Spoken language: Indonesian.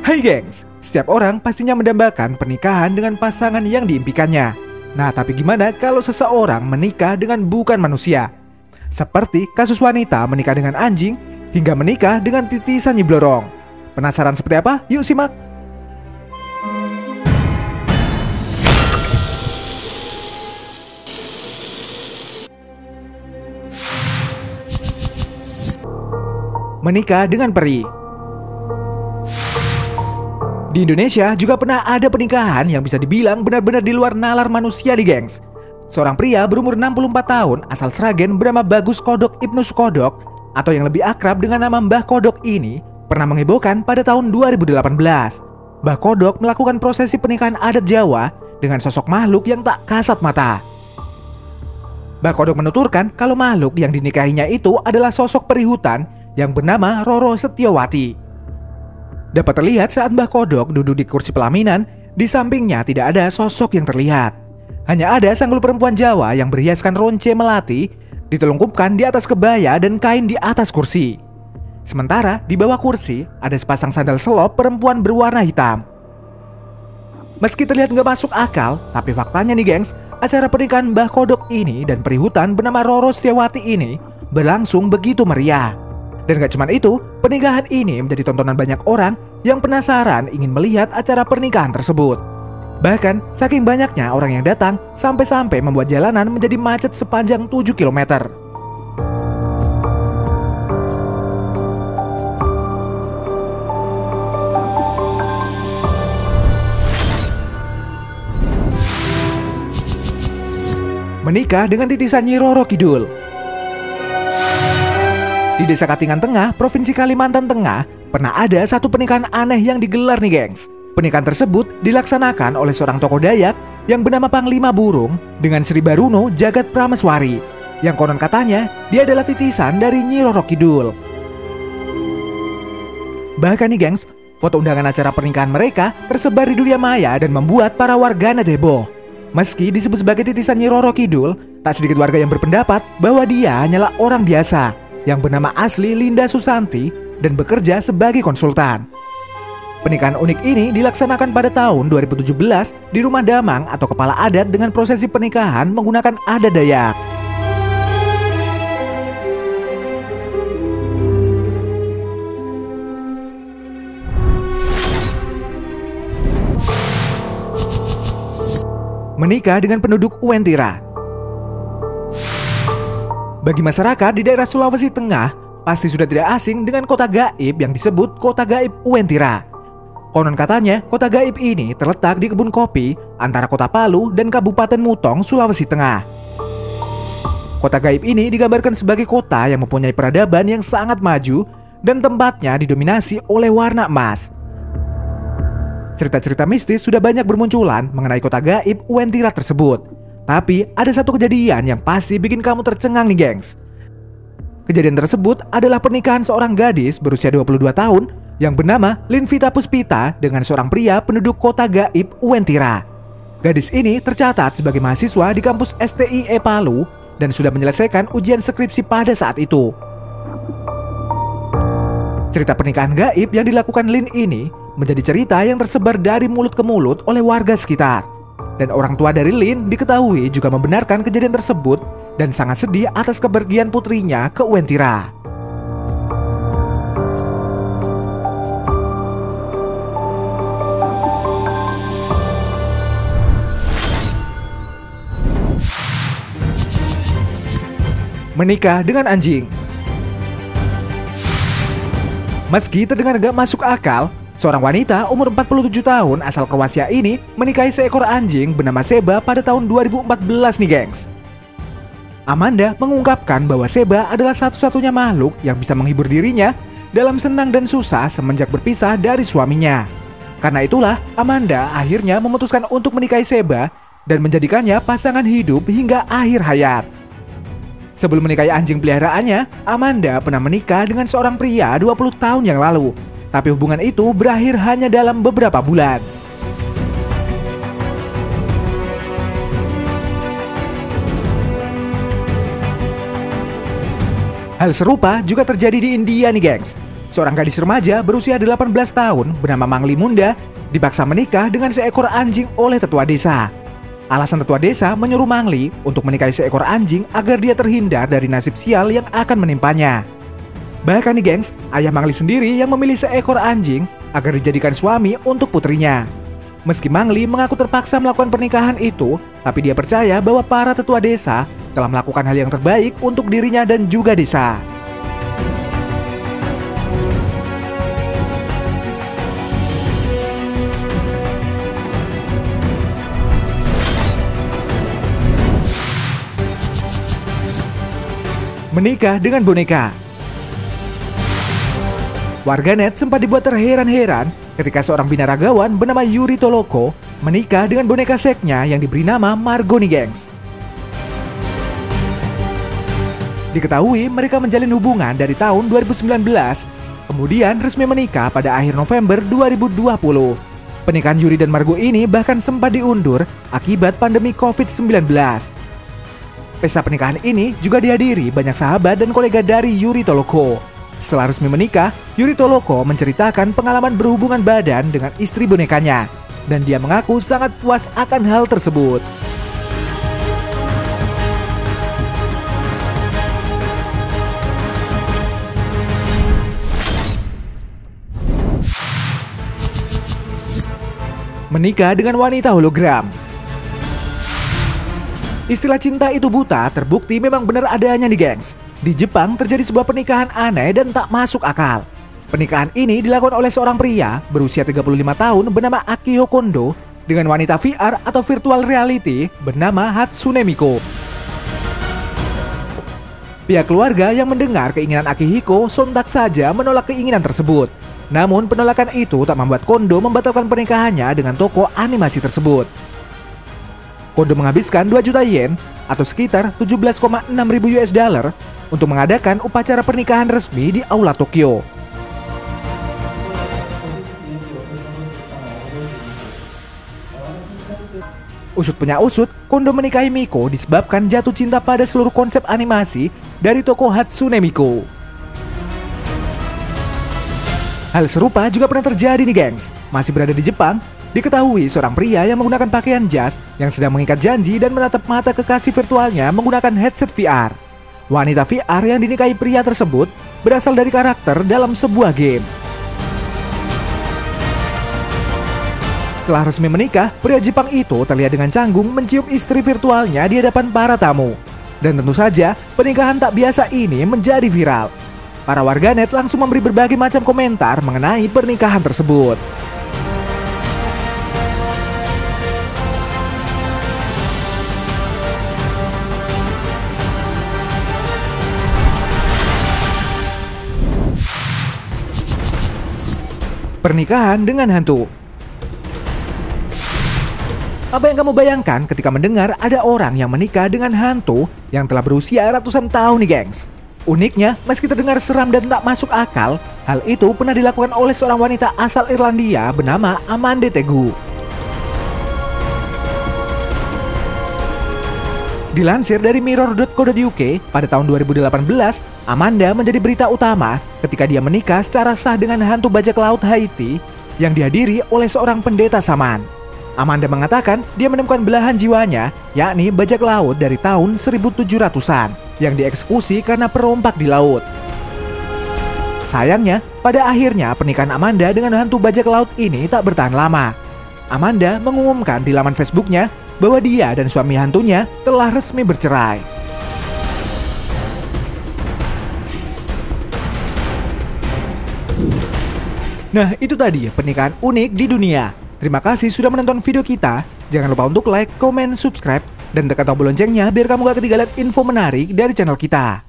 Hai gengs, setiap orang pastinya mendambakan pernikahan dengan pasangan yang diimpikannya. Nah, tapi gimana kalau seseorang menikah dengan bukan manusia? Seperti kasus wanita menikah dengan anjing hingga menikah dengan titisan Nyi Blorong. Penasaran seperti apa? Yuk simak. Menikah dengan peri. Di Indonesia juga pernah ada pernikahan yang bisa dibilang benar-benar di luar nalar manusia nih gengs. Seorang pria berumur 64 tahun asal Sragen bernama Bagus Kodok Ibnu Sukodok atau yang lebih akrab dengan nama Mbah Kodok ini pernah menghebohkan pada tahun 2018. Mbah Kodok melakukan prosesi pernikahan adat Jawa dengan sosok makhluk yang tak kasat mata. Mbah Kodok menuturkan kalau makhluk yang dinikahinya itu adalah sosok peri hutan yang bernama Roro Setiawati. Dapat terlihat saat Mbah Kodok duduk di kursi pelaminan, di sampingnya tidak ada sosok yang terlihat. Hanya ada sanggul perempuan Jawa yang berhiaskan ronce melati, ditelungkupkan di atas kebaya dan kain di atas kursi. Sementara di bawah kursi ada sepasang sandal selop perempuan berwarna hitam. Meski terlihat nggak masuk akal, tapi faktanya nih gengs, acara pernikahan Mbah Kodok ini dan peri hutan bernama Roro Setiawati ini berlangsung begitu meriah. Dan gak cuma itu, pernikahan ini menjadi tontonan banyak orang yang penasaran ingin melihat acara pernikahan tersebut. Bahkan, saking banyaknya orang yang datang, sampai-sampai membuat jalanan menjadi macet sepanjang 7 km. Menikah dengan titisan Nyi Roro Kidul. Di Desa Katingan Tengah, Provinsi Kalimantan Tengah, pernah ada satu pernikahan aneh yang digelar nih gengs. Pernikahan tersebut dilaksanakan oleh seorang tokoh Dayak yang bernama Panglima Burung dengan Sri Baruno Jagat Prameswari, yang konon katanya dia adalah titisan dari Nyi Roro Kidul. Bahkan nih gengs, foto undangan acara pernikahan mereka tersebar di dunia maya dan membuat para warganet heboh. Meski disebut sebagai titisan Nyi Roro Kidul, tak sedikit warga yang berpendapat bahwa dia hanyalah orang biasa yang bernama asli Linda Susanti dan bekerja sebagai konsultan. Pernikahan unik ini dilaksanakan pada tahun 2017 di Rumah Damang atau Kepala Adat dengan prosesi pernikahan menggunakan adat Dayak. Menikah dengan penduduk Uwentira. Bagi masyarakat di daerah Sulawesi Tengah, pasti sudah tidak asing dengan kota gaib yang disebut Kota Gaib Uwentira. Konon katanya, kota gaib ini terletak di kebun kopi antara Kota Palu dan Kabupaten Mutong, Sulawesi Tengah. Kota gaib ini digambarkan sebagai kota yang mempunyai peradaban yang sangat maju dan tempatnya didominasi oleh warna emas. Cerita-cerita mistis sudah banyak bermunculan mengenai kota gaib Uwentira tersebut. Tapi ada satu kejadian yang pasti bikin kamu tercengang nih gengs. Kejadian tersebut adalah pernikahan seorang gadis berusia 22 tahun yang bernama Linvita Puspita dengan seorang pria penduduk kota gaib Uwentira. Gadis ini tercatat sebagai mahasiswa di kampus STIE Palu dan sudah menyelesaikan ujian skripsi pada saat itu. Cerita pernikahan gaib yang dilakukan Lin ini menjadi cerita yang tersebar dari mulut ke mulut oleh warga sekitar. Dan orang tua dari Lin diketahui juga membenarkan kejadian tersebut dan sangat sedih atas kepergian putrinya ke Uwentira. Menikah dengan anjing. Meski terdengar gak masuk akal, seorang wanita umur 47 tahun asal Kroasia ini menikahi seekor anjing bernama Seba pada tahun 2014 nih gengs. Amanda mengungkapkan bahwa Seba adalah satu-satunya makhluk yang bisa menghibur dirinya dalam senang dan susah semenjak berpisah dari suaminya. Karena itulah Amanda akhirnya memutuskan untuk menikahi Seba dan menjadikannya pasangan hidup hingga akhir hayat. Sebelum menikahi anjing peliharaannya, Amanda pernah menikah dengan seorang pria 20 tahun yang lalu. Tapi hubungan itu berakhir hanya dalam beberapa bulan. Hal serupa juga terjadi di India nih gengs. Seorang gadis remaja berusia 18 tahun bernama Mangli Munda dipaksa menikah dengan seekor anjing oleh tetua desa. Alasan tetua desa menyuruh Mangli untuk menikahi seekor anjing agar dia terhindar dari nasib sial yang akan menimpanya. Bahkan nih gengs, ayah Mangli sendiri yang memilih seekor anjing agar dijadikan suami untuk putrinya. Meski Mangli mengaku terpaksa melakukan pernikahan itu, tapi dia percaya bahwa para tetua desa telah melakukan hal yang terbaik untuk dirinya dan juga desa. Menikah dengan boneka. Warganet sempat dibuat terheran-heran ketika seorang binaragawan bernama Yuri Toloko menikah dengan boneka seknya yang diberi nama Margo nih gengs. Diketahui mereka menjalin hubungan dari tahun 2019, kemudian resmi menikah pada akhir November 2020. Pernikahan Yuri dan Margo ini bahkan sempat diundur akibat pandemi COVID-19. Pesta pernikahan ini juga dihadiri banyak sahabat dan kolega dari Yuri Toloko. Setelah resmi menikah, Yuri Toloko menceritakan pengalaman berhubungan badan dengan istri bonekanya, dan dia mengaku sangat puas akan hal tersebut. Menikah dengan wanita hologram. Istilah cinta itu buta terbukti memang benar adanya nih gengs. Di Jepang terjadi sebuah pernikahan aneh dan tak masuk akal. Pernikahan ini dilakukan oleh seorang pria berusia 35 tahun bernama Akihiko Kondo dengan wanita VR atau virtual reality bernama Hatsune Miku. Pihak keluarga yang mendengar keinginan Akihiko sontak saja menolak keinginan tersebut. Namun penolakan itu tak membuat Kondo membatalkan pernikahannya dengan toko animasi tersebut. Kondo menghabiskan 2 juta yen atau sekitar 17,6 ribu US dollar untuk mengadakan upacara pernikahan resmi di Aula Tokyo. Usut punya usut, Kondo menikahi Miko disebabkan jatuh cinta pada seluruh konsep animasi dari toko Hatsune Miku. Hal serupa juga pernah terjadi nih gengs. Masih berada di Jepang, diketahui seorang pria yang menggunakan pakaian jas yang sedang mengikat janji dan menatap mata kekasih virtualnya menggunakan headset VR. Wanita VR yang dinikahi pria tersebut berasal dari karakter dalam sebuah game. Setelah resmi menikah, pria Jepang itu terlihat dengan canggung mencium istri virtualnya di hadapan para tamu. Dan tentu saja, pernikahan tak biasa ini menjadi viral. Para warganet langsung memberi berbagai macam komentar mengenai pernikahan tersebut. Pernikahan dengan hantu. Apa yang kamu bayangkan ketika mendengar ada orang yang menikah dengan hantu yang telah berusia ratusan tahun nih gengs? Uniknya, meski terdengar seram dan tak masuk akal, hal itu pernah dilakukan oleh seorang wanita asal Irlandia bernama Amanda Tegu. Dilansir dari mirror.co.uk, pada tahun 2018, Amanda menjadi berita utama ketika dia menikah secara sah dengan hantu bajak laut Haiti yang dihadiri oleh seorang pendeta saman. Amanda mengatakan dia menemukan belahan jiwanya, yakni bajak laut dari tahun 1700-an, yang dieksekusi karena perompak di laut. Sayangnya, pada akhirnya pernikahan Amanda dengan hantu bajak laut ini tak bertahan lama. Amanda mengumumkan di laman Facebooknya bahwa dia dan suami hantunya telah resmi bercerai. Nah, itu tadi pernikahan unik di dunia. Terima kasih sudah menonton video kita. Jangan lupa untuk like, komen, subscribe, dan tekan tombol loncengnya biar kamu gak ketinggalan info menarik dari channel kita.